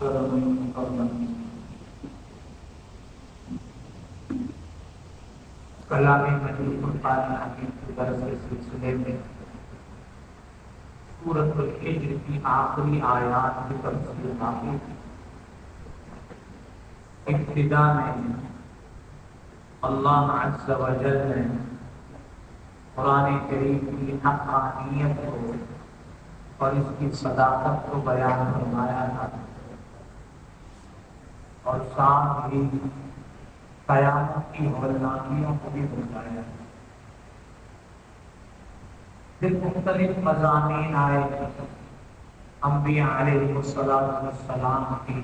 کلام مجید قرآن حکیم کے درس کے سلسلے میں سورۃ الحجر کی آخری آیات کی تفسیر باقی تھی۔ ابتدا میں اللہ عز و جل نے قرآن کریم کی حقانیت کو اور اس کی صداقت کو بیان فرمایا تھا، اور ساتھ ہی قیامت کی ہولناکیوں کو بھی بتایا۔ پھر مختلف مضامین آئے، انبیاء علیہ السلام کی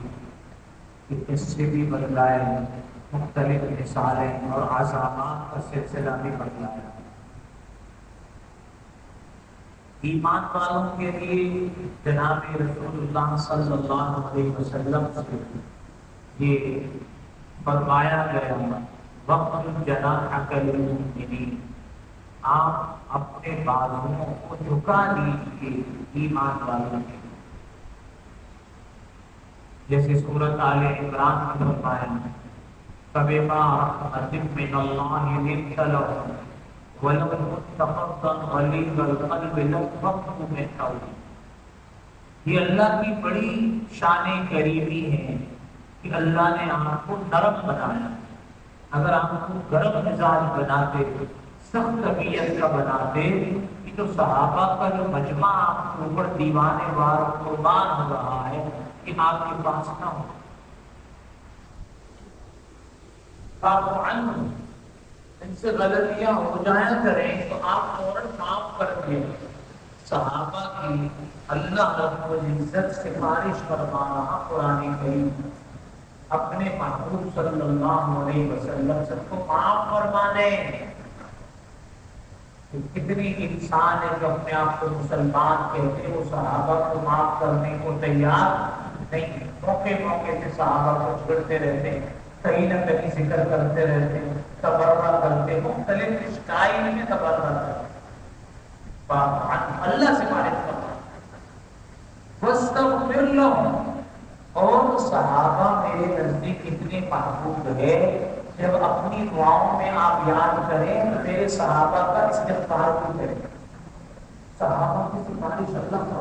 قصے بھی بتلائے، مختلف مثالیں اور عظامات کا سلسلہ بھی بتلایا۔ ایمان والوں کے لیے جناب رسول اللہ صلی اللہ علیہ وسلم سے یہ فرمایا گیا، وَاخْفِضْ جَنَاحَكَ لِلْمُؤْمِنِينَ، آپ اپنے بازوؤں کو جھکا دیجیے ایمان والوں کے، جیسے سورۃ آل عمران میں فرمایا، فَبِمَا رَحْمَةٍ مِّنَ اللَّهِ لِنتَ لَهُمْ وَلَوْ كُنتَ فَظًّا غَلِيظَ الْقَلْبِ لَانفَضُّوا مِنْ حَوْلِكَ۔ یہ اللہ کی بڑی شان کریمی ہے کہ اللہ نے آپ کو نرم بنایا۔ اگر آپ کو گرم مزاج بناتے، سخت طبیعت کا بناتے، کہ تو صحابہ کا جو مجمع آپ کے اوپر دیوانے وار قربان ہو رہا ہے کہ آپ کے پاس نہ ہو۔ فاعف عنہم، ان سے غلطیاں ہو جایا کریں تو آپ فوراً معاف کر دیں۔ صحابہ کی اللہ رب العزت سے سفارش فرما رہا قرآن کریم، اپنے محبوب صلی اللہ علیہ وسلم سب کو معاف فرمانے۔ کتنی انسان ہے جو اپنے آپ کو مسلمان کہتے وہ صحابہ کو معاف کرنے کو تیار نہیں، موقع موقع سے صحابہ کو چھڑتے رہتے، کہیں نہ کہیں ذکر کرتے رہتے، تبرہ کرتے، مختلف اسٹائل میں تبرہ کرتے۔ اللہ سے معرفت کرنا، واستغفر لهم، اور صحابہ میرے نزدیک اتنے محبوب ہے، جب اپنی دعاؤں میں آپ یاد کریں تو میرے صحابہ کا استغفار بھی کریں۔ صحابہ کی سفارش اللہ کا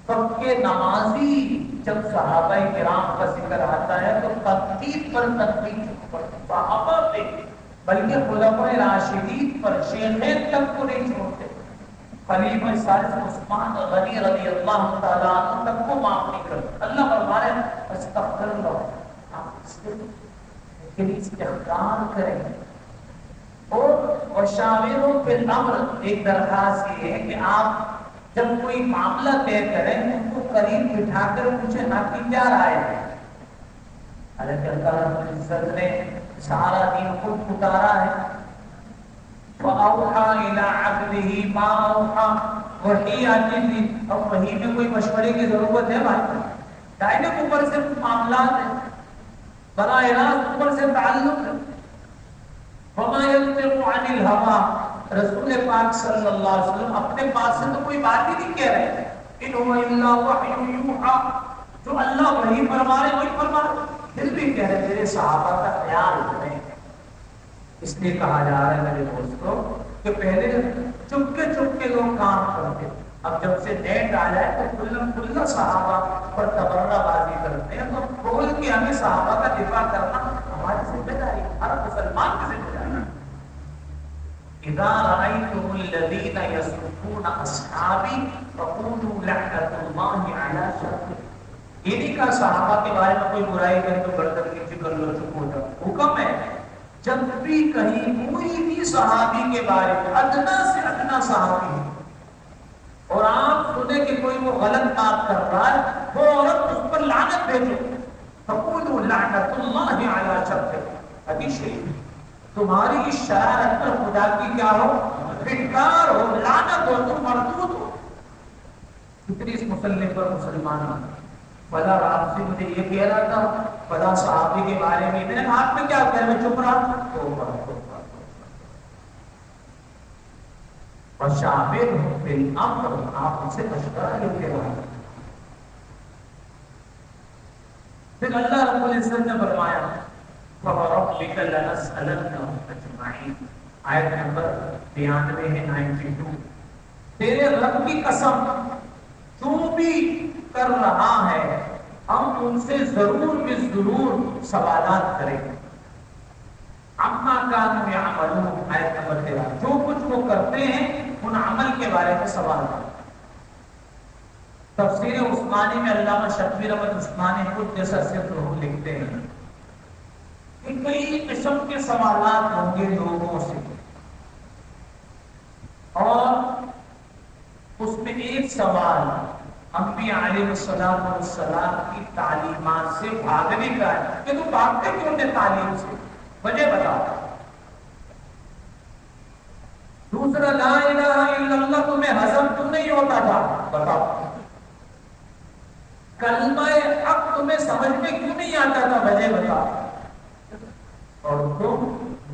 سب کے نمازی، جب صحابہ کرام کا ذکر آتا ہے تو تنقید پر تنقید، صحابہ پہ بلکہ خلفائے راشدین پر، شیخین تک کو نہیں چھوڑتے، خلیفہ ثالث عثمان غنی رضی اللہ تعالیٰ عنہ تک کو معاف نہیں کرتے۔ اللہ فرمانے استغفر اللہ، آپ استغفار کریں۔ اور شاوروں فی الامر، ایک درخواست یہ ہے کہ آپ جب کوئی معاملہ طے کریں ان کو قریب بٹھا کر پوچھیں آپ کی کیا رائے ہے۔ حالانکہ اللہ رب العزت نے سارا دین خود اتارا ہے، وَأَوْحَى إِلَىٰ عَبْدِهِ مَا أَوْحَىٰ، وحی آتی تھی، اب وحی میں کوئی مشورے کی ضرورت ہے بھائی؟ ڈائریکٹ اوپر سے معاملات ہیں، براہ راست اوپر سے تعلق ہے۔ وَمَا يَنطِقُ عَنِ الْهَوَىٰ، رسول پاک صلی اللہ علیہ وسلم اپنے پاس سے تو کوئی بات ہی نہیں کہہ رہے، إِنْ هُوَ إِلَّا وَحْيٌ يُوحَىٰ، جو اللہ وحی فرما رہے وہی فرما رہے، پھر بھی کہہ رہے میرے صحابہ کا خیال کریں۔ اس لیے کہا جا رہا ہے میرے دوستوں کہ پہلے چپ کے لوگ کام کرتے، اب جب سے نیٹ آ جائے تو کھلا صحابہ پر تبرہ بازی کرتے ہیں، تو بول کے ہمیں صحابہ کا دفاع کرنا ہماری ذمہ داری، ہر مسلمان کی ذمہ داری۔ اذا رأيتم الذين يسبون اصحابي فقولوا لعنة الله على شر، یہ نہیں کہا صحابہ کے بارے میں کوئی برائی کرے تو گردن نیچے کر لو، چپ ہو جاؤ۔ حکم ہے جب بھی کہیں کوئی بھی صحابی کے بارے میں ادنا سے ادنا صحابی اور آپ سنیں کہ کوئی وہ غلط بات کر رہا ہے، وہ عورت اس پر لعنت بھیجو، فقولوا لعنت اللہ علی شر، حدیث شریف، تمہاری اس شرارت پر خدا کی کیا ہو، انکار ہو، لعنت ہو، تم مردود ہو۔ کتنی اس مسلم پر مسلمان بلا آپ سے مجھے یہ کہہ رہا تھا بلا صحابی کے بارے میں، میں نے آپ میں کیا کہہ، میں چپ رہا۔ اور شاورہم فی الامر، آپ ان سے مشورہ لیتے رہے، پھر اللہ رب العزت نے فرمایا فَوَرَبِّكَ لَنَسْأَلَنَّهُمْ أَجْمَعِينَ، آیت نمبر 92 ہے 92۔ تیرے رب کی قسم جو بھی کر رہا ہے ہم ان سے ضرور ضرور سوالات کریں گے۔ عَمَّا كَانُوا يَعْمَلُونَ، آیت نمبر 13، جو کچھ وہ کرتے ہیں ان عمل کے بارے میں سوال کریں۔ تفسیر عثمانی میں علامہ شبیر احمد عثمانی خود جیسا صرف لکھتے ہیں کہ کئی قسم کے سوالات ہوں گے لوگوں سے، اور اس میں ایک سوال انبیاء علیہ السلام کی تعلیمات سے بھاگنے کا ہے کہ تو بھاگتے کیوں تھے تعلیم سے، وجہ بتا۔ دوسرا لا الہ الا اللہ تمہیں ہضم کیوں نہیں ہوتا تھا، بتاؤ۔ کلمہ حق تمہیں سمجھ میں کیوں نہیں آتا تھا، وجہ بتا۔ اور تم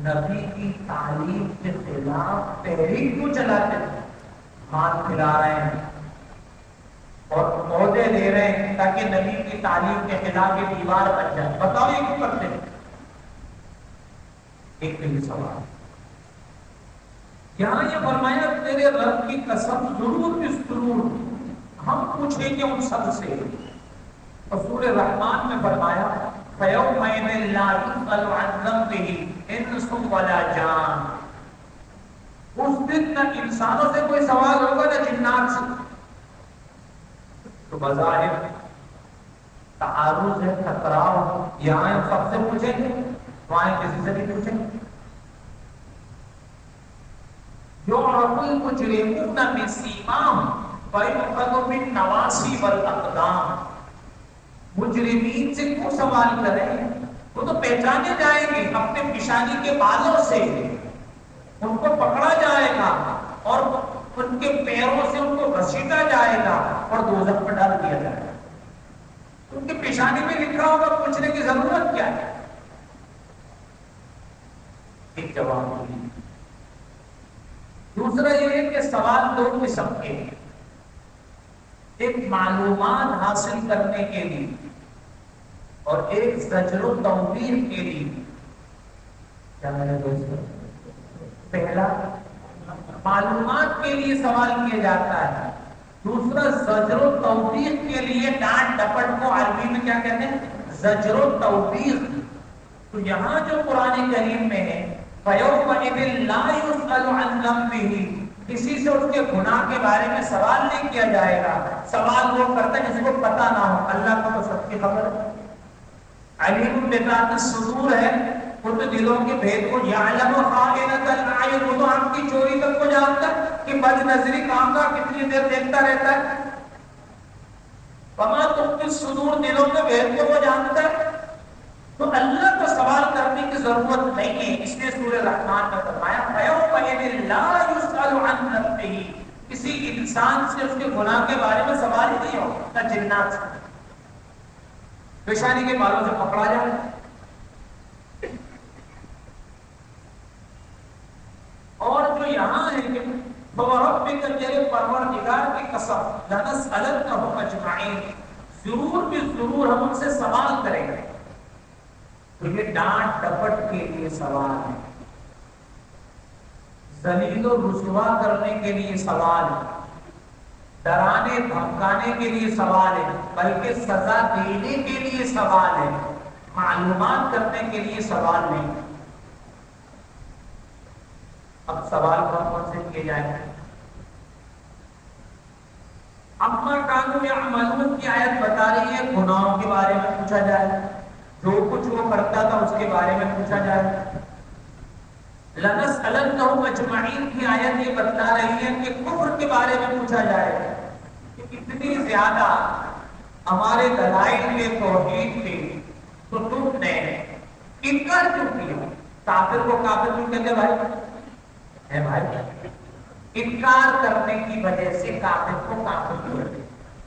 نبی کی تعلیم کے خلاف تحریک کیوں چلاتے تھے، مال کھلا رہے ہیں اور عہدے دے رہے ہیں تاکہ نبی کی تعلیم کے خلاف یہ دیوار بن جائے، بتاؤ یہ کیوں کرتے ہیں؟ ایک دن سوال یہاں یہ فرمایا تیرے رب کی قسم ضرور ہم پوچھیں گے ان سب سے۔ اور سورہ رحمان میں فرمایا فَيَوْمَئِذٍ لَا يُسْأَلُ عَنْ ذَنبِهِ إِنسٌ وَلَا جَانٌ، اس دن نہ انسانوں سے کوئی سوال ہوگا نہ جنات سے۔ تو بظاہر تعارض ہے، ٹکراؤ، یہاں سب سے پوچھیں گے وہاں کسی سے نہیں پوچھیں گے۔ يُعْرَفُ الْمُجْرِمُونَ بِسِيمَاهُمْ فَيُؤْخَذُ بِالنَّوَاصِي وَالْأَقْدَامِ، مجرمین سے کیوں سوال کریں، وہ تو پہچانے جائیں گے اپنے پیشانی کے بالوں سے، ان کو پکڑا جائے گا اور ان کے پیروں سے ان کو گھسیٹا جائے گا اور دوزخ میں ڈال دیا جائے گا۔ ان کی پیشانی میں لکھا ہوگا، پوچھنے کی ضرورت کیا ہے؟ ایک جواب ہوگی۔ دوسرا یہ ہے کہ سوال دو قسم کے ہیں، ایک معلومات حاصل کرنے کے لیے اور ایک زجر و توبیخ کے لیے۔ کیا میرے دوستو، پہلا معلومات کے لیے سوال کیا جاتا ہے، دوسرا زجر و توبیخ کے لیے، ڈانٹ ڈپٹ کو عربی میں کیا کہتے ہیں، زجر و توبیخ۔ تو یہاں جو قرآن کریم میں ہے فَيَوْمَئِذٍ لَا يُسْأَلُ عَنْ ذَنبِهِ، کسی سے اس کے گناہ کے بارے میں سوال نہیں کیا جائے گا۔ سوال وہ کرتا ہے جس کو پتہ نہ ہو، اللہ کو تو سب کی خبر ہے، علیم بذات الصدور ہے، وہ تو دلوں کے بھید کو، یعلم خائنۃ الاعین، وہ تو آنکھ کی چوری تک کو جانتا ہے کہ بد نظری کام کا کتنی دیر دیکھتا رہتا ہے، وما تخفی الصدور، دلوں کے بھید کو وہ جانتا ہے۔ تو اللہ کو سوال کرنے کی ضرورت نہیں ہے، اس لیے سورہ رحمان میں فرمایا فَيَوْمَئِذٍ لَا يُسْأَلُ عَنْ ذَنبِهِ، کسی انسان سے اس کے گناہ کے بارے میں سوال ہی نہیں ہو، نہ جنات سے، پیشانی کے بالوں سے پکڑا جائے۔ اور جو یہاں ہے کہ فَوَرَبِّكَ، تیرے پروردگار کی قسم، لَنَسْأَلَنَّهُمْ أَجْمَعِينَ، ضرور ہم ان سے سوال کریں گے۔ تو یہ ڈانٹ ڈپٹ کے لیے سوال ہے، ذلیل و رسوا کرنے کے لیے سوال ہے، ڈرانے دھمکانے کے لیے سوال ہے، بلکہ سزا دینے کے لیے سوال ہے، معلومات کرنے کے لیے سوال نہیں۔ اب سوال کون سے کیے جائیں گے؟ عَمَّا كَانُوا يَعْمَلُونَ کی آیت بتا رہی ہے گناہوں کے بارے میں پوچھا جائے، جو کچھ وہ کرتا تھا اس کے بارے میں پوچھا جائے۔ لَنَسْأَلَنَّهُمْ أَجْمَعِينَ کی آیت یہ بتا رہی ہے کہ کفر کے بارے میں پوچھا جائے کہ اتنی زیادہ ہمارے دلائل میں توحید تھی تو تم نے انکار کیوں کیا؟ کافر کو کافر کیوں کہتے بھائی؟ بھائی انکار کرنے کی وجہ سے کافر کو کافر کیوں کہتے؟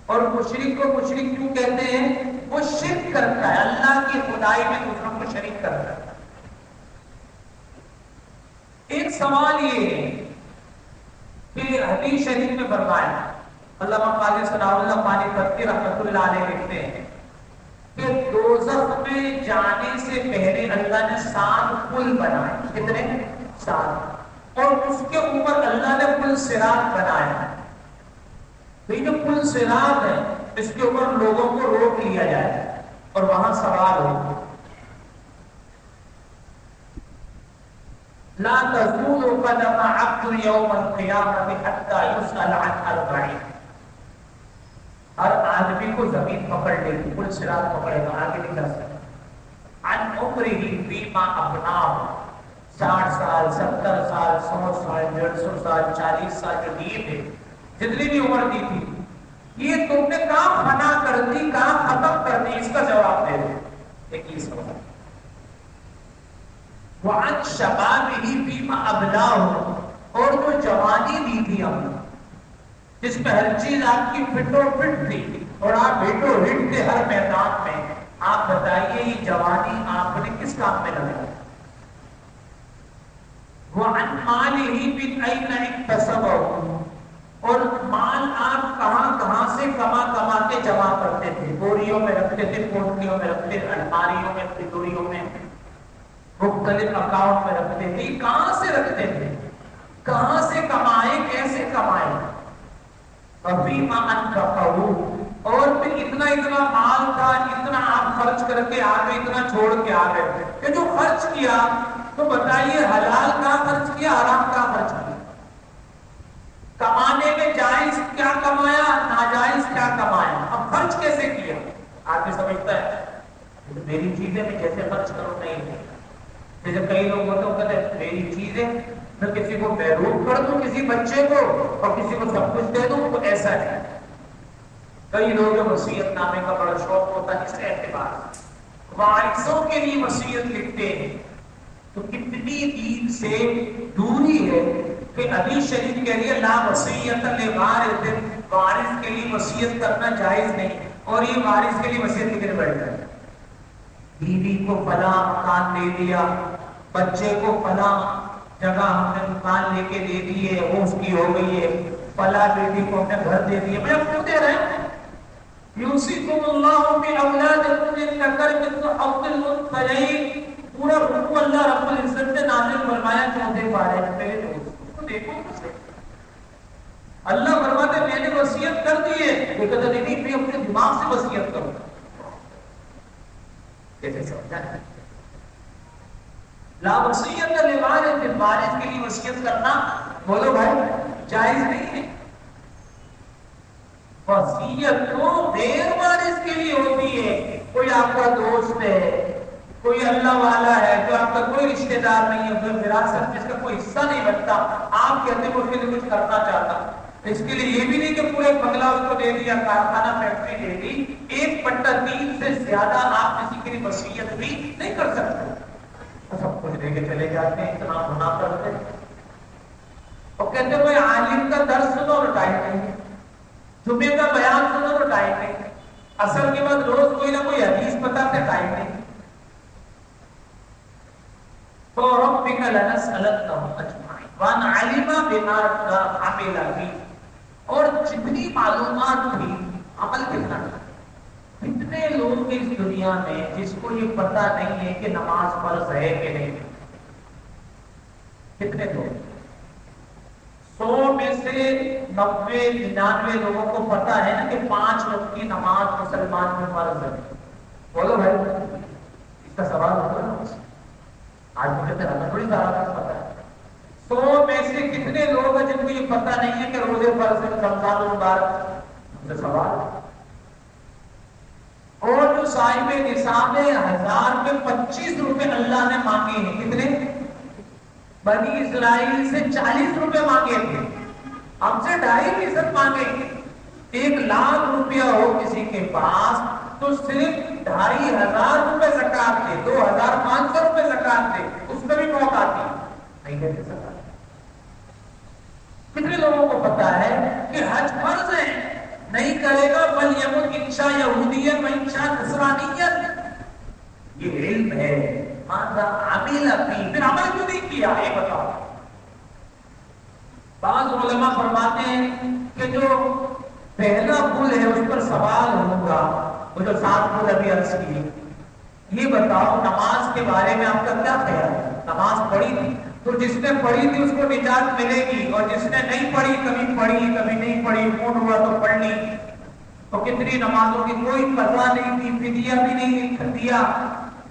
اور مشرک کو مشرک کیوں کہتے ہیں؟ وہ شرک کرتا ہے، اللہ کی خدائی میں دوسروں کو شریک کرتا ہے۔ ایک سوال یہ ہے کہ حدیث شریف میں فرمایا، علامہ قاضی ثناء اللہ پانی پتی رحمۃ اللہ علیہ لکھتے ہیں کہ دوزخ میں جانے سے پہلے اللہ نے 7 پل بنائے. کتنے؟ 7. اور اس کے اوپر اللہ نے پل صراط بنایا. تو یہ جو پل صراط ہے اس کے اوپر لوگوں کو روک لیا جائے اور وہاں سوال ہو. لا تزول قدم عبد یوم القیامة حتى يسأل عن 40. ہر آدمی کو زمین پکڑ لے گی، پل صراط پکڑے گا، آگے نہیں جا سکتا. عن عمره فيما ابناه، 60 سال 70 سال 100 سال 150 سال 40 سال جو دیے تھے، جتنی بھی عمر دی تھی، یہ تم نے کہاں فنا کر دی، کہاں ختم کر دی؟ اس کا جواب دے دو. ایک ہی سوال. وعن شبابه فيما ابلاه، اور جو جوانی دی تھی ہم نے، جس میں ہر چیز آپ کی فٹ و فٹ تھی اور آپ ہٹ و ہٹ تھے ہر میدان میں، آپ بتائیے یہ جوانی آپ نے کس کام میں لگائی؟ وعن ماله من اين اكتسبه، اور مال آپ کہاں کہاں سے کما کے جمع کرتے تھے؟ بوریوں میں رکھتے تھے، پوٹلیوں میں رکھتے تھے، الماریوں میں، تجوریوں میں، مختلف اکاؤنٹ میں رکھتے تھے. کہاں سے رکھتے تھے؟ کہاں سے کمائے؟ کیسے کمائے؟ وفیما انفقوا، اور پھر اتنا مال تھا، اتنا آپ خرچ کر کے آ گئے، اتنا چھوڑ کے آ گئے. کہ جو خرچ کیا تو بتائیے حلال کا خرچ کیا، حرام کا خرچ کیا؟ کمانے میں جائز کیا کمایا، ناجائز کیا کمایا؟ اب خرچ کیسے کیا؟ آدمی سمجھتا ہے میری چیزیں میں کیسے خرچ کروں. نہیں، جیسے کئی لوگ ہوتے ہیں کہتے ہیں میری چیزیں میں کسی کو محروم کر دوں، کسی بچے کو، اور کسی کو سب کچھ دے دوں، تو ایسا ہے. کئی لوگ وصیت نامے کا بڑا شوق ہوتا ہے، اس اعتبار وارثوں کے لیے وصیت لکھتے ہیں. تو کتنی دین سے دوری ہے کہ حدیث شریف کے لیے لا وصیت لوارث، وارث کے لیے وصیت کرنا جائز نہیں. اور یہ وارث کے لیے وصیت لکھنے بیٹھ جائے. بیوی کو فلاں مکان دے دیا، بچے کو فلاں جگہ ہم نے دکان لے کے دے دی ہے، وہ اس کی ہو گئی ہے، فلاں بیٹی کو ہم نے گھر دے دیا. میں کیوں دے رہے ہیں؟ یوصیکم اللہ فی اولادکم للذکر مثل حظ الانثیین. پورا حکم اللہ رب العزت نے نازل فرمایا چوتھے پارے میں. پہلے تو دیکھو اللہ فرماتے میں نے وصیت کر دی ہے، یہ کہتا نہیں میں اپنے دماغ سے وصیت کروں. کیسے سمجھا ہے؟ لا وصیت لوارث، وارث کے لیے وصیت کرنا بولو بھائی جائز نہیں ہے. وصیت تو غیر وارث کے لیے ہوتی ہے. کوئی آپ کا دوست ہے، کوئی اللہ والا ہے جو آپ کا کوئی رشتہ دار نہیں ہے، کوئی وراثت جس کا کوئی حصہ نہیں بنتا، آپ کہتے ہیں اس کے لیے کچھ کرنا چاہتا. اس کے لیے یہ بھی نہیں کہ پورے بنگلہ اس کو دے دیا، کارخانہ فیکٹری دے دی. ایک پٹا 3 سے زیادہ آپ کسی کے لیے وصیت بھی نہیں کر سکتے. سب کچھ دے کے چلے جاتے ہیں، اتنا گناہ کرتے ہیں. اور کہتے ہیں کوئی عالم کا درس سنو تو ٹائم نہیں، جمعے کا بیان سنو تو ٹائم نہیں، اثر کے بعد روز کوئی نہ کوئی حدیث بتاتے ٹائم نہیں. فَرَبِّكَ لَنَسْأَلَنَّهُمْ أَجْمَعِينَ وَمَنْ عَلِمَ بِمَا عَمِلَ بِهِ. اور جتنی معلومات تھی عمل کتنا تھا. کتنے لوگ اس دنیا میں جس کو یہ پتہ نہیں ہے کہ نماز فرض ہے کہ نہیں؟ کتنے لوگ؟ 100 میں سے 90-99 لوگوں کو پتہ ہے نا کہ 5 وقت کی نماز مسلمان میں فرض ہے. بولو بھائی اس کا سوال ہوتا ہے. آج مجھے تو ہمیں تھوڑی زیادہ پتہ ہے. 100 میں سے کتنے لوگ ہیں جن کو یہ پتہ نہیں ہے کہ روزے فرض ہے، رمضان المبارک؟ سے سوال. اور جو صاحب نصاب 1000 میں 25 روپے اللہ نے مانگے ہیں. کتنے؟ بنی اسرائیل سے 40 روپے مانگے تھے، ہم سے 2.5% مانگے. 1 لاکھ روپیہ ہو کسی کے پاس تو صرف 2500 روپے زکات دے، 2500 روپے زکات دے، اس میں بھی موت آتی نہیں دیتے زکات. کتنے لوگوں کو پتا ہے کہ حج فرض ہے؟ نہیں کرے گا بل یمن انشاء یہودیت و انشاء نصرانیت. یہ علم ہے. ماذا عمل فی، پھر عمل کیوں نہیں کیا یہ بتاؤ. بعض علماء فرماتے ہیں کہ جو پہلا پل ہے اس پر سوال ہوگا، وہ جو 7 پھول ابھی عرض کی، یہ بتاؤ نماز کے بارے میں آپ کا کیا خیال ہے؟ نماز پڑھی تھی تو جس نے پڑھی تھی اس کو نجات ملے گی، اور جس نے نہیں پڑھی، کبھی نہیں پڑھی، موڈ ہوا تو پڑھ لی، تو کتنی نمازوں کی کوئی پرواہ نہیں کی، فدیہ بھی نہیں دیا،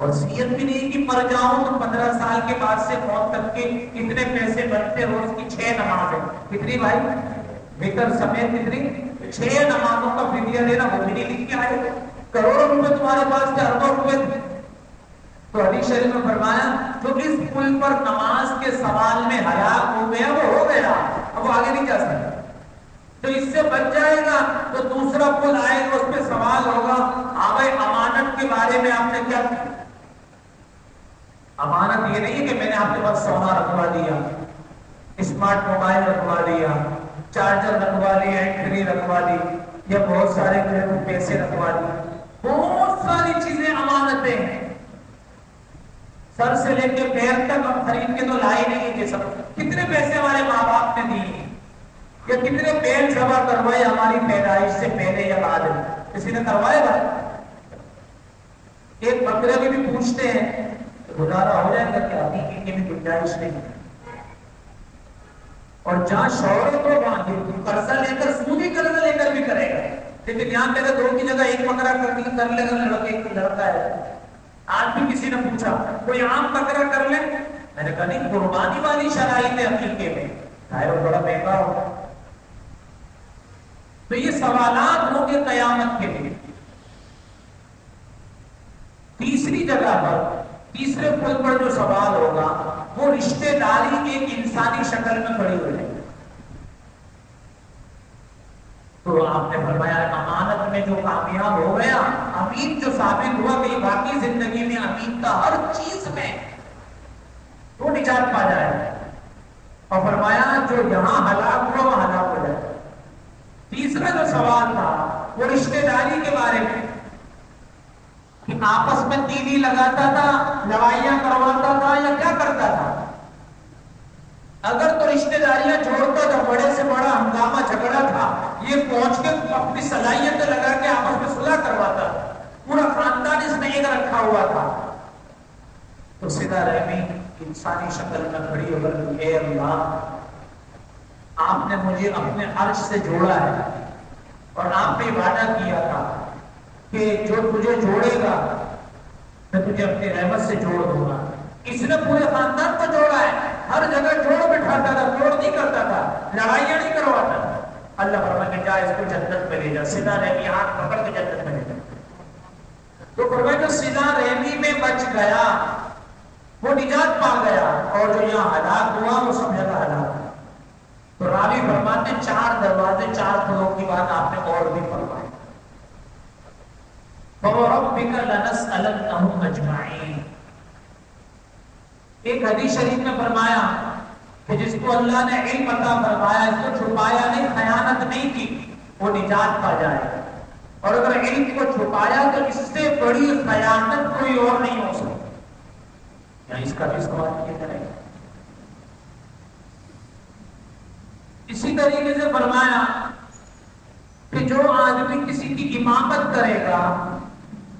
وصیت بھی نہیں کی مر جاؤں تو 15 سال کے بعد سے موت تک کے کتنے پیسے بنتے، روز کی 6 نماز ہے، کتنی بھائی؟ وتر سمیت کتنی؟ 6 نمازوں کا فدیہ دینا، وہ بھی نہیں لکھ کے آئے، کروڑوں روپے تمہارے پاس تھے، اربوں روپے تھے۔ تو حدیث شریف میں فرمایا جو اس پل پر نماز کے سوال میں ہلاک ہو گیا وہ ہو گیا، اب وہ آگے نہیں جا سکتا، تو اس سے بچ جائے گا تو دوسرا پل آئے گا، اس پہ سوال ہوگا آبائی امانت کے بارے میں آپ نے کیا کیا؟ امانت یہ نہیں ہے کہ میں نے آپ کے پاس سونا رکھوا دیا، اسمارٹ موبائل رکھوا دیا، چارجر رکھوا لیا، اینٹری رکھوا دی، یا بہت سارے پیسے رکھوا دی، بہت ساری چیزیں امانتیں ہیں، سر سے لے کے پیر تک ہم خرید کے تو لائے نہیں کہ سب، کتنے پیسے ہمارے ماں باپ نے دیے، یا کتنے بیل ذبح کروائے ہماری پیدائش سے پہلے یا بعد میں، کسی نے کروائے بھائی؟ ایک بکرے کی بھی پوچھتے ہیں گزارا ہو جائے گا کیا؟ عقیقے کی بھی گنجائش نہیں، اور جہاں شوہر تو وہاں قرضہ لے کر، سودی قرضہ لے کر بھی کرے گا، لیکن یہاں کہتے 2 کی جگہ 1 بکرا کر لے گا، ایک لڑکا ہے۔ آج بھی کسی نے پوچھا کوئی عام بکرا کر لے، میں نے کہا نہیں، قربانی والی شرائط ہے عقیقے میں، ظاہر بڑا مہنگا ہوگا۔ تو یہ سوالات ہوں گے قیامت کے لیے۔ تیسری جگہ پر، تیسرے پل پر جو سوال ہوگا وہ رشتہ داری ایک انسانی شکل میں کھڑی ہو جائے گی۔ تو آپ نے فرمایا امانت میں جو کامیاب ہو گیا، امین جو ثابت ہوا کہ باقی زندگی میں امین کا ہر چیز میں وہ نجات پا جائے، اور فرمایا جو یہاں ہلاک ہوا وہ ہلاک ہو جائے۔ تیسرا جو سوال تھا وہ رشتہ داری کے بارے میں، کہ آپس میں تیلی لگاتا تھا، لڑائیاں کرواتا تھا، یا کیا کرتا تھا؟ اگر تو رشتہ داریاں جوڑتا تھا، بڑے سے بڑا ہنگامہ جھگڑا تھا، یہ پہنچ کے اپنی صلاحیتیں لگا کے آپس میں صلح کرواتا، پورا خاندان اس میں ایک رکھا ہوا تھا، تو صلہ رحمی انسانی شکل میں کھڑی ہو کر اے اللہ آپ نے مجھے اپنے عرش سے جوڑا ہے، اور آپ نے وعدہ کیا تھا کہ جو تجھے جوڑے گا میں تجھے اپنی رحمت سے جوڑ دوں گا۔ اس نے پورے خاندان کو جوڑا ہے، ہر جگہ جوڑ بٹھاتا تھا، توڑ نہیں کرتا تھا، لڑائیاں نہیں کرواتا تھا۔ اللہ فرمایا کہ جا اس کو جنت میں لے جا، صلہ رحمی ہاتھ پکڑ کے جنت میں لے جا۔ تو فرمایا جو صلہ رحمی میں بچ گیا وہ نجات پا گیا، اور جو یہاں ہلاک ہوا وہ سب جگہ ہلاک۔ تو راوی فرماتے 4 دروازے، 4 پھلوں کی بات آپ نے اور بھی فرمائی۔ فَوَرَبِّكَ لَنَسْأَلَنَّهُمْ أَجْمَعِينَ۔ ایک حدیث شریف میں فرمایا کہ جس کو اللہ نے علم عطا فرمایا، اس کو چھپایا نہیں، خیانت نہیں کی، وہ نجات پا جائے، اور اگر علم کو چھپایا تو اس سے بڑی خیانت کوئی اور نہیں ہو سکتی۔ یہاں اس کا بھی سوال کیا جائے گا۔ اسی طریقے سے فرمایا کہ جو آدمی کسی کی امامت کرے گا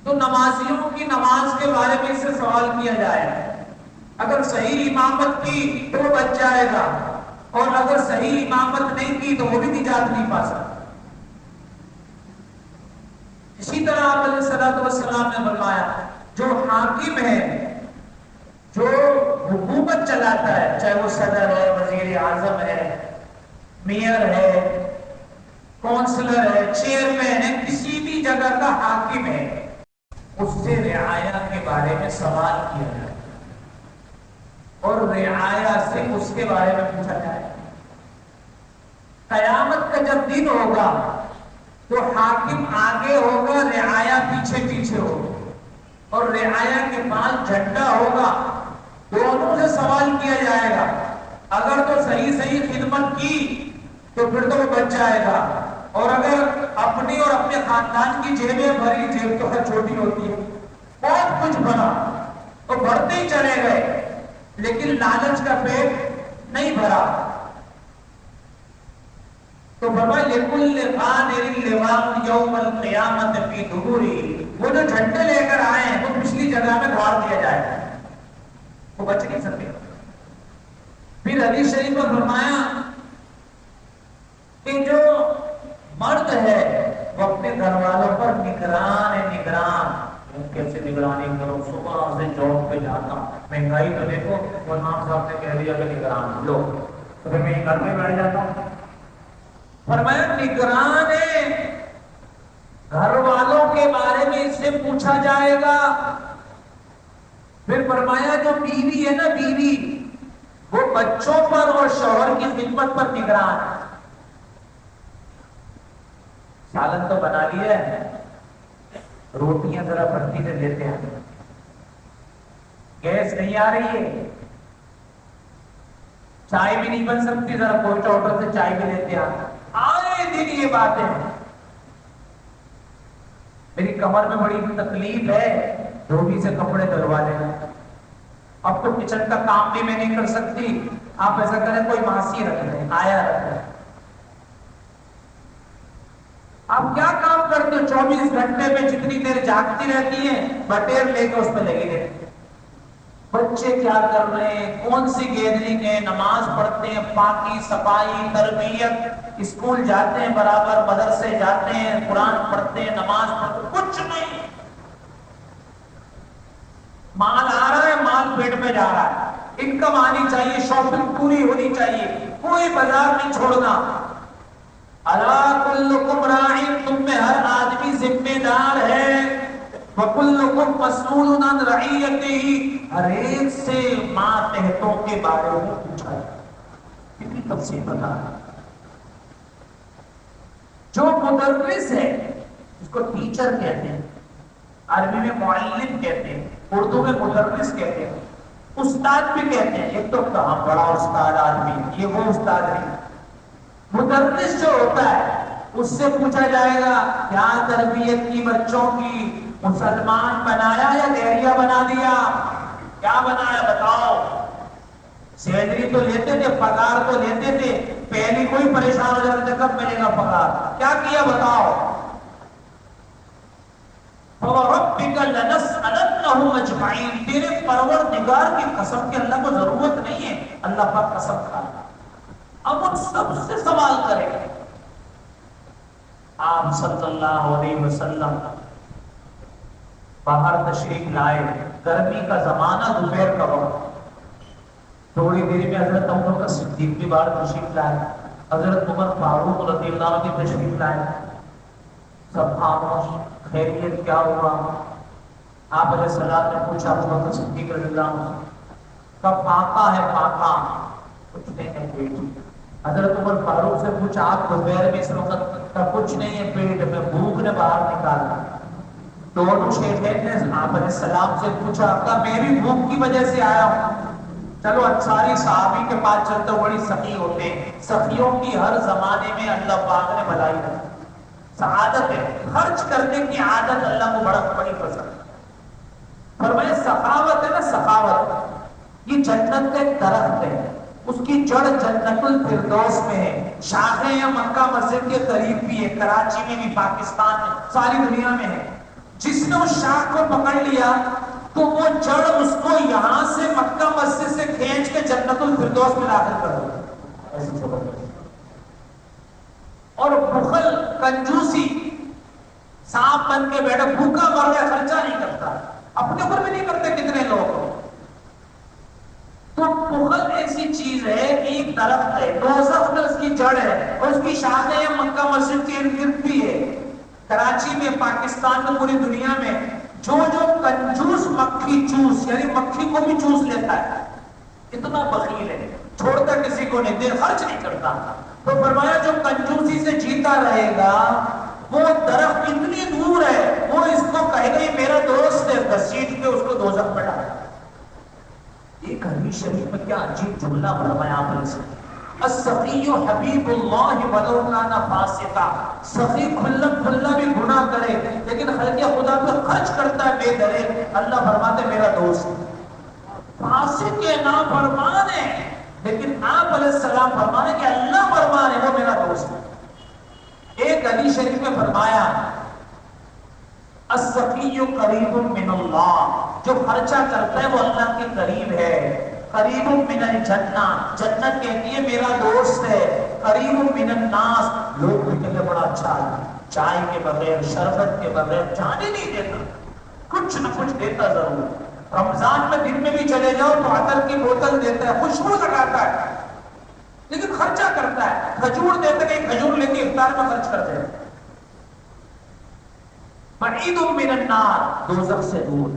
تو نمازیوں کی نماز کے بارے میں اس سے سوال کیا جائے گا، اگر صحیح امامت کی تو وہ بچ جائے گا، اور اگر صحیح امامت نہیں کی تو وہ بھی نجات نہیں پا سکتا۔ اسی طرح آپ علیہ الصلوۃ والسلام نے فرمایا جو حاکم ہے، جو حکومت چلاتا ہے، چاہے وہ صدر ہے، وزیر اعظم ہے، میئر ہے، کونسلر ہے، چیئرمین ہے، کسی بھی جگہ کا حاکم ہے، اس سے رعایا کے بارے میں سوال کیا جائے اور رعایا سے اس کے بارے میں پوچھا جائے۔ قیامت کا جب دن ہوگا تو حاکم آگے ہوگا، رعایا پیچھے پیچھے ہوگا، اور رعایا کے پاس جھنڈا ہوگا، دونوں سے سوال کیا جائے گا۔ اگر تو صحیح خدمت کی تو پھر تو وہ بچ جائے گا، اور اگر اپنی اور اپنے خاندان کی جیبیں بھری، جیب تو خیر چھوٹی ہوتی ہے، بہت کچھ بنا تو بڑھتے ہی چلے گئے، لیکن لالچ کا پیٹ نہیں بھرا، تو فرمایا لکل قادر لواء یوم القیامت فی دبری، وہ جو جھنڈے لے کر آئے ہیں وہ پچھلی جگہ میں گاڑ دیا جائے گا، وہ بچ نہیں سکتے۔ پھر حدیث شریف میں فرمایا کہ جو مرد ہے وہ اپنے گھر والوں پر نگران ہے، نگران، کیسے نگرانی کرو، صبح سے جاب پہ جاتا ہوں، مہنگائی تو دیکھو، وہ امام صاحب نے کہہ دیا کہ نگران لو، تو پھر میں گھر میں بیٹھ جاتا ہوں۔ فرمایا نگران ہے، گھر والوں کے بارے میں اس سے پوچھا جائے گا۔ پھر فرمایا جو بیوی ہے نا، بیوی وہ بچوں پر اور شوہر کی خدمت پر نگران ہے۔ سالن تو بنا لیا ہے، روٹیاں ذرا بھٹی سے دیتے ہیں، گیس نہیں آ رہی ہے، چائے بھی نہیں بن سکتی، ذرا کوئٹہ ہوٹل سے چائے بھی لیتے ہیں، آئے دن یہ باتیں۔ میری کمر میں بڑی تکلیف ہے، دھوبی سے کپڑے دھلوا لینا، اب تو کچن کا کام بھی میں نہیں کر سکتی، آپ ایسا کریں کوئی ماسی رکھ لیں، آیا رکھ لیں۔ آپ کیا کام کرتے ہو 24 گھنٹے میں جتنی دیر جاگتی رہتی ہیں، بٹیر لے کے اس پہ لگے رہتے ہیں۔ بچے کیا کر رہے ہیں، کون سی گیدرنگ ہے، نماز پڑھتے ہیں، پاکی صفائی تربیت، اسکول جاتے ہیں برابر، مدرسے جاتے ہیں، قرآن پڑھتے ہیں، نماز پڑھتے ہیں، کچھ نہیں۔ مال آ رہا ہے، مال پیٹ میں جا رہا ہے، انکم آنی چاہیے، شاپنگ پوری ہونی چاہیے، کوئی بازار نہیں چھوڑنا۔ الا کلکم راعٍ، تم میں ہر آدمی ذمہ دار ہے، وکلکم مسئول عن رعیتہ، ہر ایک سے ماتحتوں کے بارے میں پوچھا جائے۔ کتنی تفصیل بتا رہا ہے۔ جو مدرس ہے اس کو ٹیچر کہتے ہیں، عربی میں معلم کہتے ہیں، اردو میں مدرس کہتے ہیں، استاد بھی کہتے ہیں۔ ایک تو کہاں بڑا استاد آدمی، یہ وہ استاد نہیں، مدرس جو ہوتا ہے اس سے پوچھا جائے گا کیا تربیت کی بچوں کی، مسلمان بنایا یا گہریا بنا دیا، کیا بنایا بتاؤ۔ سیلری تو لیتے تھے، پگار تو لیتے تھے، پہلی کوئی پریشان ہو جاتے تھے کب ملے گا پگار، کیا کیا بتاؤ۔ فَوَرَبِّكَ لَنَسْأَلَنَّهُمْ أَجْمَعِينَ، تیرے پروردگار کی قسم کے اللہ کو ضرورت نہیں ہے، اللہ پاک قسم کھا اب ان سب سے سوال کرے گا۔ آپ صلی اللہ علیہ وسلم باہر تشریف لائے، گرمی کا زمانہ، دوپہر کا وقت، تھوڑی دیر میں حضرت ابوبکر صدیق بھی باہر تشریف لائے، حضرت عمر فاروق رضی اللہ عنہ کی تشریف لائے، سب خاموش، خیریت کیا ہوا؟ آپ علیہ السلام نے پوچھا ابوبکر صدیق رضی اللہ عنہ کب پاکا ہے، پاکا کچھ نہیں ہے پیٹ۔ حضرت عمر فاروق سے پوچھا آپ دوپہر میں اس وقت کا کچھ نہیں ہے پیٹ میں، بھوک نے باہر نکالا۔ دونوں شیخین نے آپ علیہ السلام سے پوچھا کہ میں بھی بھوک کی وجہ سے آیا ہوں۔ چلو انصاری صحابی کے پاس چلتے، بڑی سخی ہوتے ہیں، سخیوں کی ہر زمانے میں اللہ پاک نے بھلائی رکھی، سعادت ہے، خرچ کرنے کی عادت اللہ کو بڑی پسند ہے۔ فرمایا سخاوت ہے نا، سخاوت یہ جنت کا ایک درخت ہے، اس کی جڑ جنت الفردوس میں ہے، شاخیں یا مکہ مسجد کے قریب بھی ہے، کراچی میں بھی، پاکستان میں، ساری دنیا میں ہے۔ جس نے اس شاخ کو پکڑ لیا تو وہ جڑ اس کو یہاں سے مکہ مسجد سے کھینچ کے جنت الفردوس میں داخل کر دو۔ ایسی زبردست۔ اور بخل، کنجوسی، سانپ بن کے بیٹھا، بھوکا مر گیا، خرچہ نہیں کرتا، اپنے اوپر بھی نہیں کرتے کتنے لوگ۔ تو بخل ایسی چیز ہے، ایک درخت ہے، دوزخ میں اس کی جڑ ہے، اور اس کی شاخیں مکہ مسجد کے ارد گرد بھی ہے، کراچی میں، پاکستان میں، پوری دنیا میں۔ جو کنجوس مکھی چوس، یعنی مکھی کو بھی چوس لیتا ہے، اتنا بخیل ہے، چھوڑتا کسی کو نہیں، دیر خرچ نہیں کرتا۔ تو فرمایا جو کنجوسی سے جیتا رہے گا وہ درخت اتنی دور ہے، وہ اس کو کہے گا یہ میرا دوست ہے، گھسیٹ کے اس کو دوزخ میں ڈالے۔ ایک حدیث شریف میں کیا عجیب جملہ فرمایا آپ نے، السخی حبیب اللہ ولو کان فاسقا، سخی کھلا کھلا بھی گناہ کرے لیکن خلق خدا پہ خرچ کرتا ہے بے درے، اللہ فرماتے میرا دوست ہے۔ فاسق کے نافرمان ہے لیکن آپ علیہ السلام فرمانے کہ اللہ فرمان ہے وہ میرا دوست ہے۔ ایک حدیث شریف میں فرمایا السخی قریب من اللہ، جو خرچہ کرتا ہے وہ اللہ کے قریب ہے. قریب من الجنہ، جنت کہتی ہے میرا دوست ہے. قریب من الناس، لوگ بھی کہتے بڑا اچھا ہے، چائے کے بغیر شربت کے بغیر جانے نہیں دیتا، کچھ نہ کچھ دیتا ضرور. رمضان میں دن میں بھی چلے جاؤ تو عطر کی بوتل دیتا ہے، خوشبو لگاتا ہے، لیکن خرچہ کرتا ہے. کھجور دیتا ہے، کھجور لے کے افطار میں خرچ کرتے ہیں. بعید من النار، دوزخ سے دور.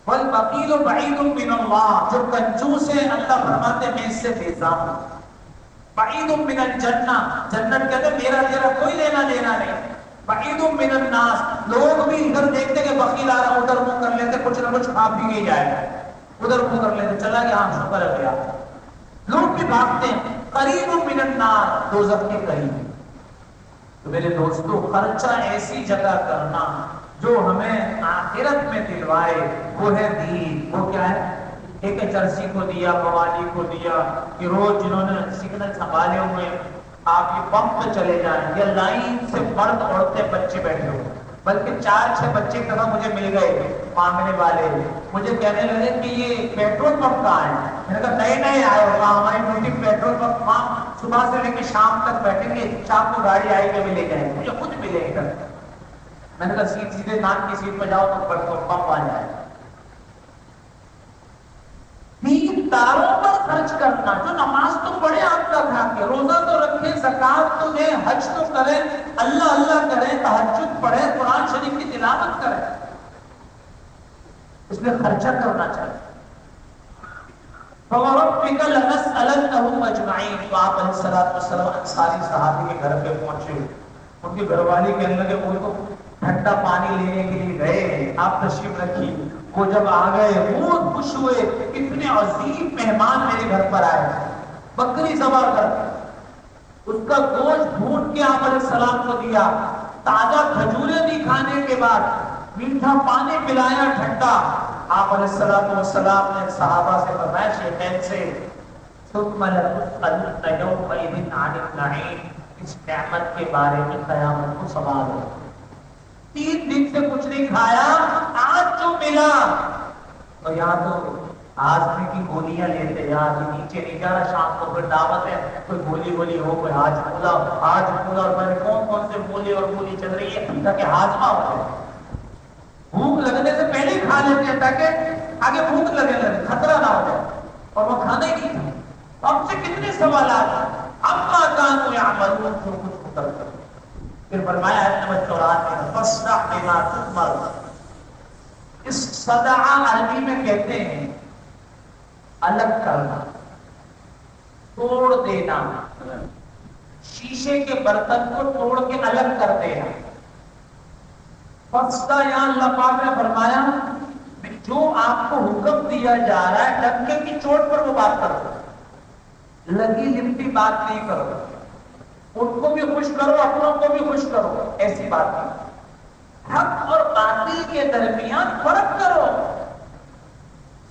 والبخیل بعید من اللہ، جو کنجوس ہے اللہ فرماتے ہیں میں اس سے بیزار ہوں. بعید من الجنہ، جنت کہتے ہیں میرا تیرا کوئی لینا دینا نہیں. بعید من الناس، لوگ بھی ادھر دیکھتے کہ بخیل آ رہا ادھر منہ کر لیتے، کچھ نہ کچھ کھا پی کے جائے گا، ادھر منہ کر لیتے، چلا گیا ہم شکر ہے گیا. لوگ بھی بھاگتے ہیں. قریب من النار، دوزخ کے قریب. تو میرے دوستو خرچہ ایسی جگہ کرنا جو ہمیں آخرت میں دلوائے وہ ہے دین. وہ کیا ہے؟ ایک چرسی کو دیا، قوالی کو دیا، کہ روز جنہوں نے سگنل سنبھالے ہوئے آپ یہ پمپ پہ چلے جائیں. یہ لائن سے مرد عورتیں بچے بیٹھے ہوئے، بلکہ 4-6 بچے ایک دفعہ مجھے مل گئے مانگنے والے. مجھے کہنے لگے کہ یہ پیٹرول پمپ کہاں ہے؟ میں نے کہا نئے نئے آئے ہوگا، ہماری ڈیوٹی پیٹرول پمپ وہاں صبح سے لے کے شام تک بیٹھیں گے، شام کو گاڑی آئے گی بھی لے جائیں گے. مجھے خود ملے ادھر. میں نے کہا سیدھے نام کی سیٹ پہ جاؤ تو پمپ آ جائے. دین داروں پر خرچ کرنا، جو نماز تو پڑھے آپ کا کھا کے، روزہ تو رکھے، زکات تو دیں، حج تو کریں، اللہ اللہ کریں، تہجد پڑھیں، قرآن شریف کی تلاوت کریں، اس میں خرچہ کرنا چاہیے. فَوَرَبِّكَ لَنَسْأَلَنَّهُمْ أَجْمَعِينَ. تو آپ علیہ الصلوۃ والسلام انصاری صحابی کے گھر پہ پہنچے. ان کی گھر والی کہنے لگے وہ تو ٹھنڈا پانی لینے کے لیے گئے، آپ تشریف رکھیے. وہ جب آ گئے بہت خوش ہوئے، اتنے عظیم مہمان میرے گھر پر آئے. بکری ذبح کر اس کا گوشت بھون کے آپ علیہ السلام کو دیا، تازہ کھجوریں دی کھانے کے بعد، میٹھا پانی پلایا ٹھنڈا. آپ علیہ السلام نے صحابہ سے فرمایا شیخین سے ثم لتسألن یومئذ عن النعیم، اس نعمت کے بارے میں قیامت کو سوال ہے. 3 دن سے کچھ نہیں کھایا، آج جو ملا تو یا تو آزمی کی گولیاں لیتے، یا نیچے نہیں جا رہا، شام کو پھر دعوت ہے، کوئی گولی ہو، کوئی آج پولا، اور میں نے کون سے گولی اور گولی چل رہی ہے تاکہ ہاضمہ ہو جائے. بھوک لگنے سے پہلے ہی کھا لیتے ہیں تاکہ آگے بھوک لگے خطرہ نہ ہو جائے، اور وہ کھانا ہی نہیں تھا. ہم سے کتنے سوالات اما کانوا یعملون، جو کچھ ختم کر. پھر فرمایا ہے نمبر 84 میں فاصدع بما تؤمر. اس صدع عربی میں کہتے ہیں الگ کرنا، توڑ دینا، شیشے کے برتن کو توڑ کے الگ کر دینا. فاصدع، یہاں اللہ پاک نے فرمایا جو آپ کو حکم دیا جا رہا ہے ڈنکے کی چوٹ پر وہ بات کرو، لگی لپٹی بات نہیں کرو. ان کو بھی خوش کرو، اپنوں کو بھی خوش کرو، ایسی بات نہیں. حق اور باطل کے درمیان فرق کرو.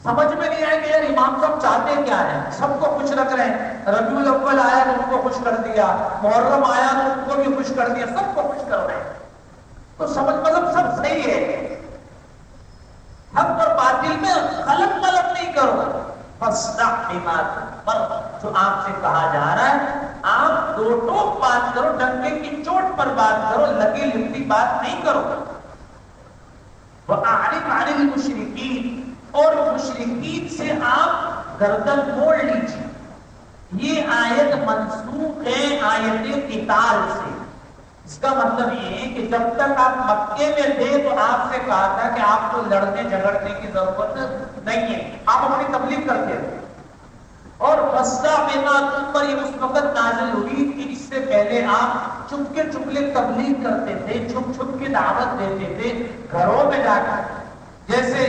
سمجھ میں نہیں آئے کہ یار امام صاحب چاہتے کیا ہیں، سب کو خوش رکھ رہے ہیں. ربیع الاول آیا تو ان کو خوش کر دیا، محرم آیا تو ان کو بھی خوش کر دیا، سب کو خوش کر رہے ہیں. تو سمجھ مطلب سب صحیح ہے. حق اور باطل میں غلط نہیں کرو. فاصدع بما تؤمر، جو آپ سے کہا جا رہا ہے آپ دو ٹوک بات کرو، ڈنکے کی چوٹ پر بات کرو، لگی لپٹی بات نہیں کرو. وَأَعْرِضْ عَنِ الْمُشْرِكِينَ، اور مشرکین سے آپ گردن موڑ لیجیے. یہ آیت منسوخ ہے آیت قتال سے. اس کا مطلب یہ ہے کہ جب تک آپ مکے میں تھے تو آپ سے کہا تھا کہ آپ کو لڑنے جھگڑنے کی ضرورت نہیں ہے، آپ اپنی تبلیغ کرتے تھے. اور فاصدع بما تؤمر یہ اس وقت نازل ہوئی کہ اس سے پہلے آپ چپکے تبلیغ کرتے تھے، چھپ کے دعوت دیتے تھے گھروں میں جا کر. جیسے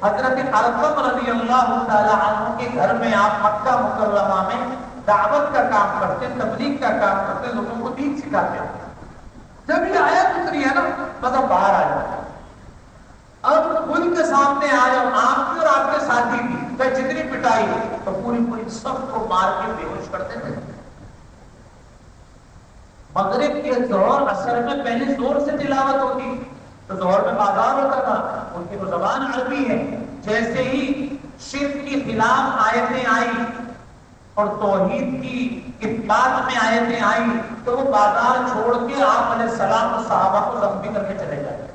حضرت ارقم رضی اللہ تعالی عنہ کے گھر میں آپ مکہ مکرمہ میں دعوت کا کام کرتے، تبلیغ کا کام کرتے، لوگوں کو دین سکھاتے. جب یہ آیت اتری ہے نا مطلب باہر آ جاؤ، اب ان کے سامنے آ جاؤ، آپ کی اور آپ کے ساتھی بھی، کہ جتنی پٹائی تو پوری سب کو مار کے بے ہوش کرتے تھے. مغرب کے ظہر اثر میں پہلے زور سے تلاوت ہوتی، تو ظہر میں بازار ہوتا تھا، ان کی تو زبان عربی ہے. جیسے ہی شرک کی خلاف آیتیں آئی اور توحید کی اثبات میں آیتیں آئی تو وہ بازار چھوڑ کے آپ علیہ السلام اور صحابہ کو زخمی کر کے چلے جائے.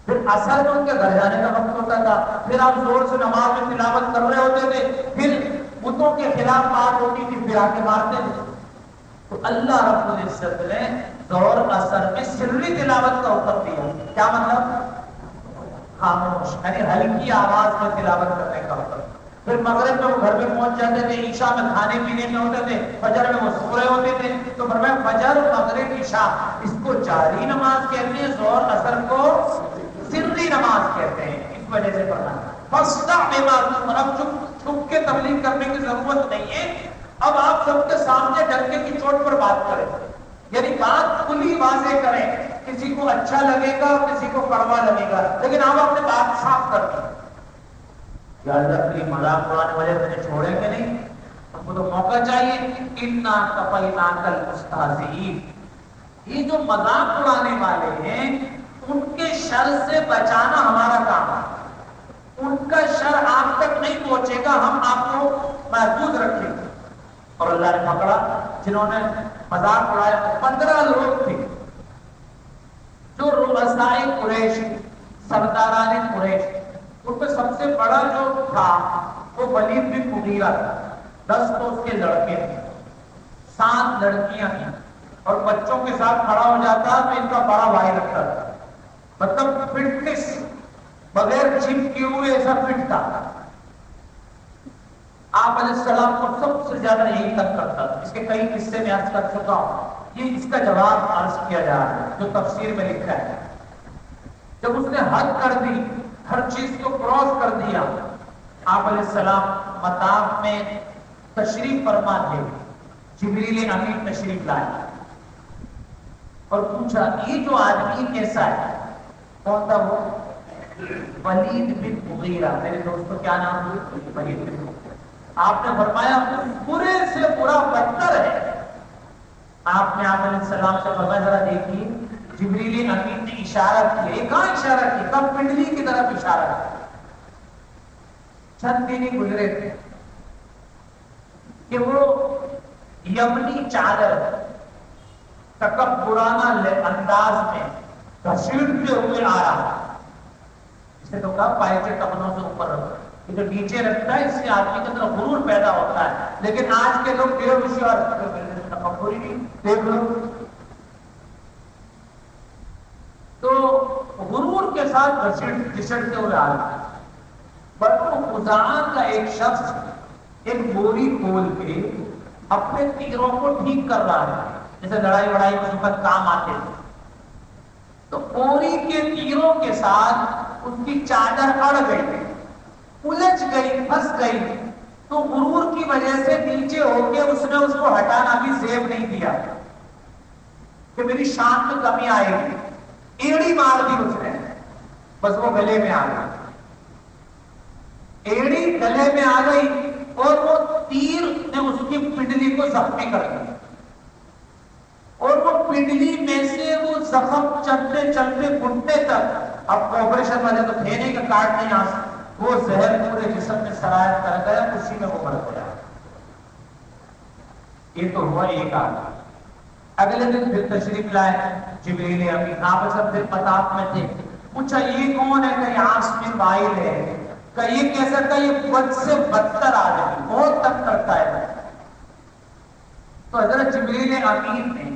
پھر اثر میں ان کے گھر جانے کا وقت ہوتا تھا، پھر آپ زور سے نماز میں تلاوت کر رہے ہوتے تھے، پھر بتوں کے خلاف بات ہوتی تھی، پھر آ کے مارتے تھے. تو اللہ رب العزت نے ظہر اثر میں سری تلاوت کا حکم دیا. کیا مطلب؟ خاموش، یعنی ہلکی آواز میں تلاوت کرنے کا حکم. پھر مغرب میں وہ گھر میں پہنچ جاتے تھے، عشاء میں کھانے پینے میں ہوتے تھے، فجر میں وہ سو رہے ہوتے تھے، تو فرمایا فجر مغرب عشاء اس کو جاری نماز کہتے ہیں، ظہر اثر کو سری نماز کہتے ہیں. اس وجہ سے پڑھنا فاصدع بما تؤمر. اب چھپ کے تبلیغ کرنے کی ضرورت نہیں ہے، اب آپ سب کے سامنے ڈنڈے کی چوٹ پر بات کریں، یعنی بات کھلی واضح کریں. کسی کو اچھا لگے گا، کسی کو کڑوا لگے گا، لیکن آپ اپنے بات صاف کر دیں. یا اللہ کی مذاق اڑانے والے مجھے چھوڑیں گے نہیں، ہم کو تو موقع چاہیے. انا کفیناک المستہزئین. یہ جو مذاق اڑانے والے ہیں ان کے شر سے بچانا ہمارا کام ہے. ان کا شر آپ تک نہیں پہنچے گا، ہم آپ کو محفوظ رکھیں گے. اور اللہ نے پکڑا جنہوں نے مذاق اڑایا. 15 لوگ تھے جو رؤسائے قریش، سرداران قریش. ان میں سب سے بڑا جو تھا وہ ولید بن مغیرہ تھا. 10 تو اس کے لڑکے تھے، 7 لڑکیاں تھیں، اور بچوں کے ساتھ کھڑا ہو جاتا تو ان کا بڑا بھائی لگتا تھا. مطلب فٹنس بغیر جم کیے ہوئے ایسا فٹ تھا. آپ علیہ السلام کو سب سے زیادہ یہی تک کرتا تھا. اس کے کئی قصے میں عرض کر چکا ہوں، یہ اس کا جواب عرض کیا جا رہا ہے جو تفسیر میں لکھا ہے. جب اس نے حد کر دی، ہر چیز کو کراس کر دیا، آپ علیہ السلام مطاف میں تشریف فرما تھے. جبریل امین تشریف لائے اور پوچھا یہ جو آدمی کیسا ہے؟ کون تھا وہ؟ ولید بن مغیرہ. میرے دوستوں کیا نام ہے؟ ولید بن مغیرہ. آپ نے فرمایا برے سے برا بدتر ہے. آپ نے علیہ السلام سے فرمایا ذرا دیکھیے. جبریل امین نے اشارہ کیا. کہاں اشارہ کیا؟ کب پنڈلی کی طرف اشارہ کیا. چند دن ہی گزرے تھے کہ وہ یمنی چادر تکبرانہ انداز میں گھسیٹتے ہوئے آ رہا. اسے تو کہا پائے کے ٹخنوں سے اوپر رکھو. یہ جو نیچے رکھتا ہے اس سے آدمی کے اندر غرور پیدا ہوتا ہے. لیکن آج کے لوگ بے ہوشیار تکبر ہی نہیں. دیکھ لو تو غرور کے ساتھ گھسیٹتے ہوئے آ رہا. بنو خزاعہ کا ایک شخص ایک بوری کھول کے اپنے تیروں کو ٹھیک کر رہا ہے، جیسے لڑائی وڑائی کے وقت کام آتے تھے. تو بوری کے تیروں کے ساتھ اس کی چادر اڑ گئی، الجھ گئی، پھنس گئی. تو غرور کی وجہ سے نیچے ہو کے اس نے اس کو ہٹانا بھی زیب نہیں دیا کہ میری شان میں کمی آئے گی. ایڑی مار دی اس نے، بس وہ گلے میں آ گئی. ایڑی گلے میں آ گئی اور وہ تیر نے اس کی پنڈلی کو زخمی کر دیا. اور وہ پنڈلی میں سے وہ زخم چلتے چلتے گھٹنے تک، اب آپریشن والے تو تھے نہیں کہ کاٹ نہیں آ سکتے، وہ زہر پورے جسم میں سرایت کر گیا. اسی میں وہ مر گیا. یہ تو ہوا ایک آدمی. اگلے دن پھر تشریف لائے جبریل امین. آپ سب دن مطاف میں تھے. پوچھا یہ کون ہے؟ کہ عاص بن وائل ہے. کہ یہ کیسا؟ کہ یہ بد سے بدتر آدمی، بہت تنگ کرتا ہے. تو حضرت جبریل امین نے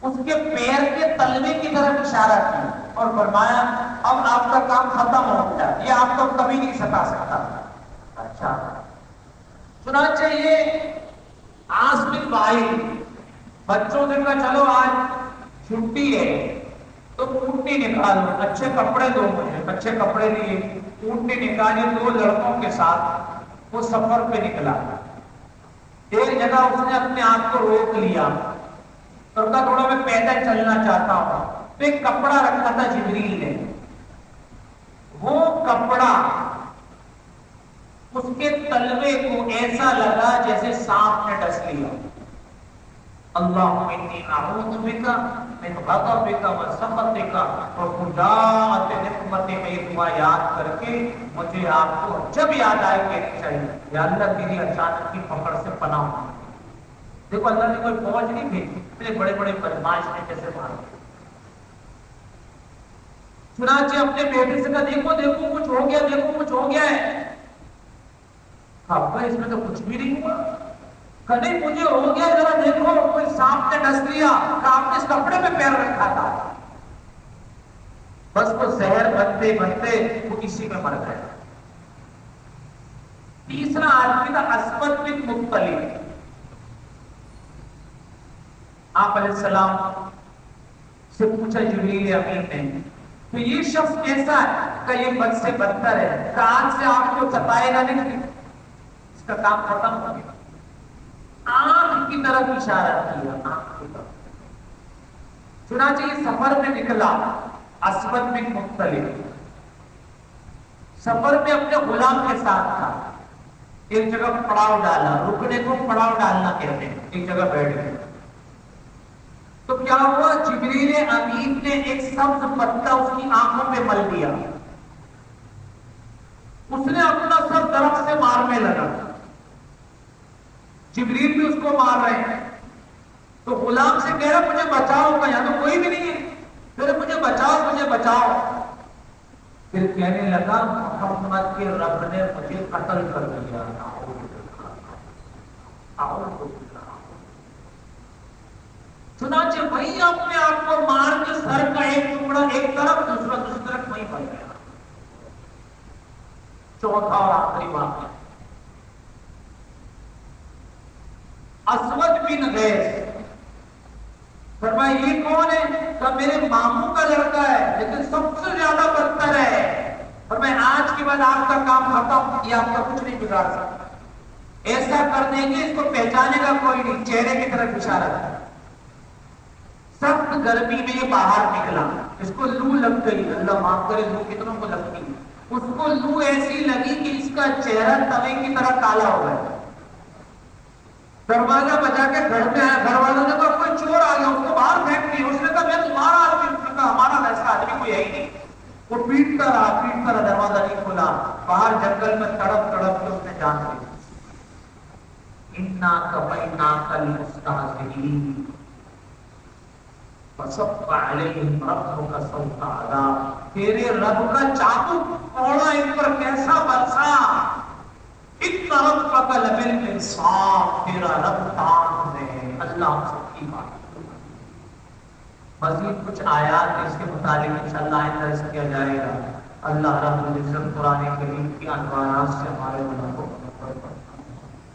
اس کے پیر کے تلوے کی طرف اشارہ کیا اور فرمایا اب آپ کا کام ختم ہو گیا، یہ آپ کو کبھی نہیں ستا سکتا. اچھا. چنانچہ یہ عاص بن وائل بچوں نے کہا چلو آج چھٹی ہے تو اونٹنی نکالو، اچھے کپڑے دو مجھے. اچھے کپڑے دیے، اونٹنی نکالی. 2 لڑکوں کے ساتھ وہ سفر پہ نکلا. ایک جگہ اس نے اپنے آپ کو روک لیا اور کہا تھوڑا میں پیدل چلنا چاہتا ہوں. تو ایک کپڑا رکھا تھا جبریل نے، وہ کپڑا اس کے تلوے کو ایسا لگا جیسے سانپ نے ڈس لیا. اللهم انی اعوذ بک من غضبک و سخطک و فجاءت نقمتک. یہ دعا یاد کر کے مجھے آپ کو جب یاد آئے کہنی چاہیے یا اللہ تیری اچانک کی پکڑ سے پناہ مانگتا. دیکھو اللہ نے کوئی فوج نہیں بھیجی، اتنے بڑے بڑے بدماش نے کیسے مارے. چنانچہ اپنے بیٹے سے کہا دیکھو دیکھو کچھ ہو گیا، دیکھو کچھ ہو گیا ہے. ابا اس میں تو کچھ بھی نہیں ہوا. کبھی مجھے ہو گیا ذرا دیکھو، کوئی سانپ نے ڈس لیا، آپ نے اس کپڑے میں پیر رکھا تھا. بس وہ زہر بنتے بنتے وہ اسی میں مر گیا. تیسرا آدمی تھا اسود بن مطلب. آپ علیہ السلام سے پوچھا جبریل امین نے تو یہ شخص کیسا ہے؟ کہ یہ بد سے بدتر ہے، کان سے آپ کو ستائے گا نہیں، اس کا کام ختم ہو گیا. آنکھ کی طرف اشارہ کیا، آنکھ کی طرف. چنانچہ یہ سفر میں نکلا اسود بن مطلب. سفر میں اپنے غلام کے ساتھ تھا. ایک جگہ پڑاؤ ڈالا، رکنے کو پڑاؤ ڈالنا کہتے ہیں، ایک جگہ بیٹھ گئے. تو کیا ہوا؟ جبریل امین نے ایک سبز پتا اس کی آنکھوں پہ مل دیا. اس نے اپنا سر درخت سے مارنے لگا. جبریل بھی اس کو مار رہے ہیں. تو غلام سے کہہ رہا مجھے بچاؤ، کہ یہاں تو کوئی بھی نہیں ہے. پھر مجھے بچاؤ مجھے بچاؤ. پھر کہنے لگا محمد کے رب نے مجھے قتل کر دیا. چنانچہ وہی اپنے آپ کو مار کے سر کا ایک ٹکڑا ایک طرف دوسرا دوسری طرف وہیں پڑ گیا. چوتھا اور آخری واقعہ اسود بن غیث. فرمایا یہ کون ہے؟ کہ میرے ماموں کا لڑکا ہے لیکن سب سے زیادہ بدتر ہے. فرمایا آج کے بعد آپ کا کام ختم، یہ آپ کا کچھ نہیں بگاڑ سکتا. ایسا کر دیں گے اس کو پہچانے کا کوئی نہیں. چہرے کی طرف اشارہ تھا. سخت گرمی میں یہ باہر نکلا، اس کو لو لگ گئی. اللہ معاف کرے لو کتنوں کو لگتی. اس کو لو ایسی لگی کہ اس کا چہرہ توے کی طرح کالا ہو گیا. دروازہ بجا کے گھر میں آیا. گھر والوں نے کہا کوئی چور آ گیا، اس کو باہر پھینک دیا. اس نے کہا میں تمہارا آدمی. اس نے کہا ہمارا ایسا آدمی کوئی ہے ہی نہیں. وہ پیٹتا رہا، دروازہ نہیں کھلا. باہر جنگل میں تڑپ تڑپ کے اس نے جان دی. انا کفیناک المستہزئین فصب علیہم ربک صوت عذاب. تیرے رب کا چابک اوڑا ان پر کیسا برسا. ان ربک لبالمرصاد، تیرا رب تان ہے. اللہ سب کی بات. مزید کچھ آیات اس کے متعلق انشاءاللہ آئندہ درس کیا جائے گا. اللہ رب العزت قرآن کریم کی انوارات سے ہمارے گناہوں کو معاف فرمائے.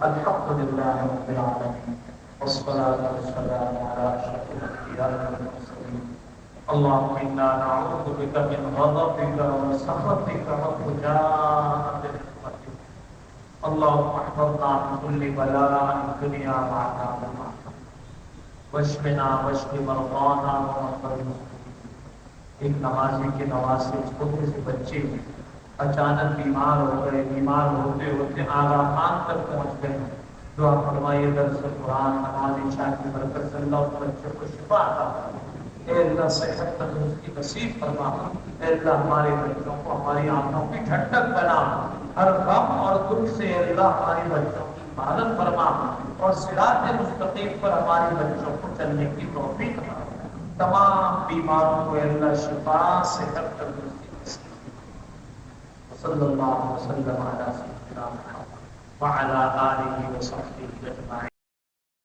الحمدللہ رب العالمین والصلاة والسلام على أشرف الأنبياء والمرسلين. اللهم إنا نعوذ بك من غضبك وسخطك وفجاءة نقمتك. اللهم احفظنا من كل بلاء الدنيا وعذاب الآخرة واشفنا واشف مرضانا ومرضى المسلمين. ایک نمازی کے نواز سے چھوٹے سے بچے اچانک بیمار ہو گئے. بیمار ہوتے ہوتے آغا خان تک پہنچ گئے. دعا فرمائیے درس قرآن نماز عشاء کی برکت سے اللہ اس بچے کو شفا عطا فرما. اے اللہ صحت تندرستی نصیب فرما. اے اللہ ہمارے بچوں کو ہماری آنکھوں کی ٹھنڈک بنا. ہر غم اور دکھ سے اے اللہ ہمارے بچوں کی حفاظت فرما اور صراط مستقیم پر ہمارے بچوں کو چلنے کی توفیق فرما. تمام بیماروں کو اے اللہ شفا صحت تندرستی نصیب. صلی اللہ وسلم علی سیدنا محمد وعلى آله وصحبه أجمعين.